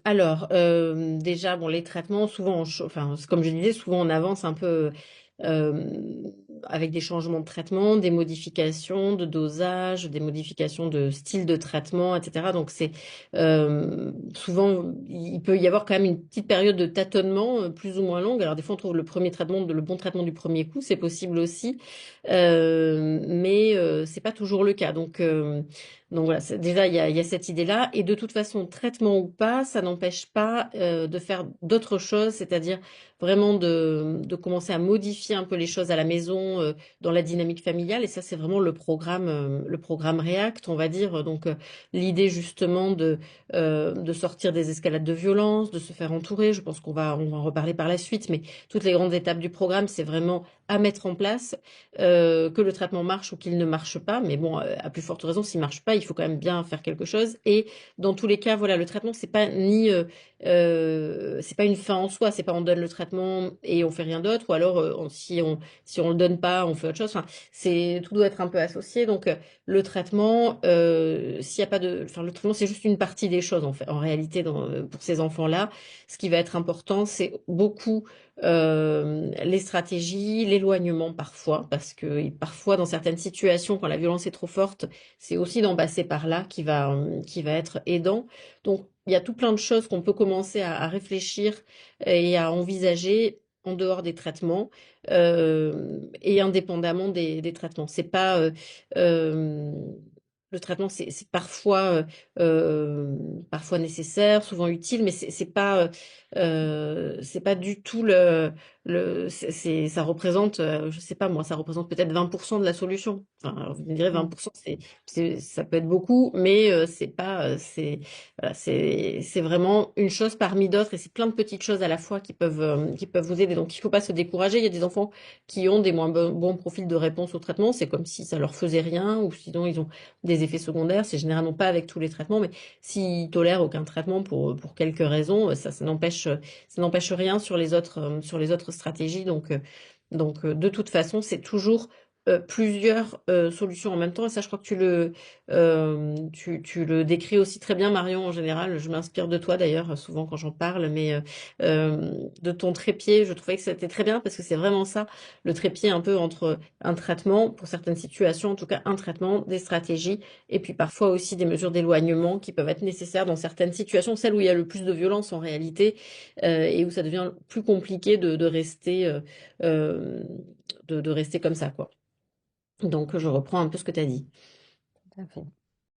Alors, déjà, bon, les traitements, souvent, enfin, comme je disais, souvent on avance un peu avec des changements de traitement, des modifications de dosage, des modifications de style de traitement, etc. Donc, c'est souvent, il peut y avoir quand même une petite période de tâtonnement plus ou moins longue. Alors, des fois, on trouve le premier traitement, le bon traitement du premier coup, c'est possible aussi, mais c'est pas toujours le cas. Donc voilà, déjà il y a cette idée-là. Et de toute façon, traitement ou pas, ça n'empêche pas de faire d'autres choses, c'est-à-dire vraiment de commencer à modifier un peu les choses à la maison, dans la dynamique familiale. Et ça, c'est vraiment le programme React, on va dire. Donc l'idée justement de sortir des escalades de violence, de se faire entourer. Je pense on va en reparler par la suite, mais toutes les grandes étapes du programme, c'est vraiment à mettre en place, que le traitement marche ou qu'il ne marche pas. Mais bon, à plus forte raison, s'il marche pas, il faut quand même bien faire quelque chose. Et dans tous les cas, voilà, le traitement, c'est pas une fin en soi. C'est pas on donne le traitement et on fait rien d'autre, ou alors si on le donne pas, on fait autre chose. Enfin, tout doit être un peu associé. Donc le traitement, s'il y a pas de, enfin le traitement, c'est juste une partie des choses en fait. En réalité, pour ces enfants-là, ce qui va être important, c'est beaucoup les stratégies, l'éloignement parfois, parce que parfois dans certaines situations, quand la violence est trop forte, c'est aussi d'en passer par là qui va être aidant. Donc il y a tout plein de choses qu'on peut commencer à réfléchir et à envisager en dehors des traitements, et indépendamment des traitements. C'est pas euh, Le traitement, c'est parfois nécessaire, souvent utile, mais c'est pas du tout ça représente, je sais pas moi, ça représente peut-être 20% de la solution. Enfin, alors, vous me direz Mm. 20%, ça peut être beaucoup, mais c'est pas, voilà, c'est vraiment une chose parmi d'autres, et c'est plein de petites choses à la fois qui peuvent vous aider. Donc, il faut pas se décourager. Il y a des enfants qui ont des moins bons profils de réponse au traitement. C'est comme si ça leur faisait rien, ou sinon ils ont des effets secondaires. C'est généralement pas avec tous les traitements, mais s'ils tolèrent aucun traitement pour quelques raisons, ça n'empêche rien sur les autres stratégies. Donc, de toute façon, c'est toujours plusieurs solutions en même temps. Et ça, je crois que tu le décris aussi très bien, Marion, en général. Je m'inspire de toi, d'ailleurs, souvent quand j'en parle, mais de ton trépied, je trouvais que c'était très bien, parce que c'est vraiment ça, le trépied un peu entre un traitement, pour certaines situations, en tout cas un traitement, des stratégies, et puis parfois aussi des mesures d'éloignement qui peuvent être nécessaires dans certaines situations, celles où il y a le plus de violence en réalité, et où ça devient plus compliqué euh, de rester comme ça, quoi. Donc, je reprends un peu ce que tu as dit. Tout à fait.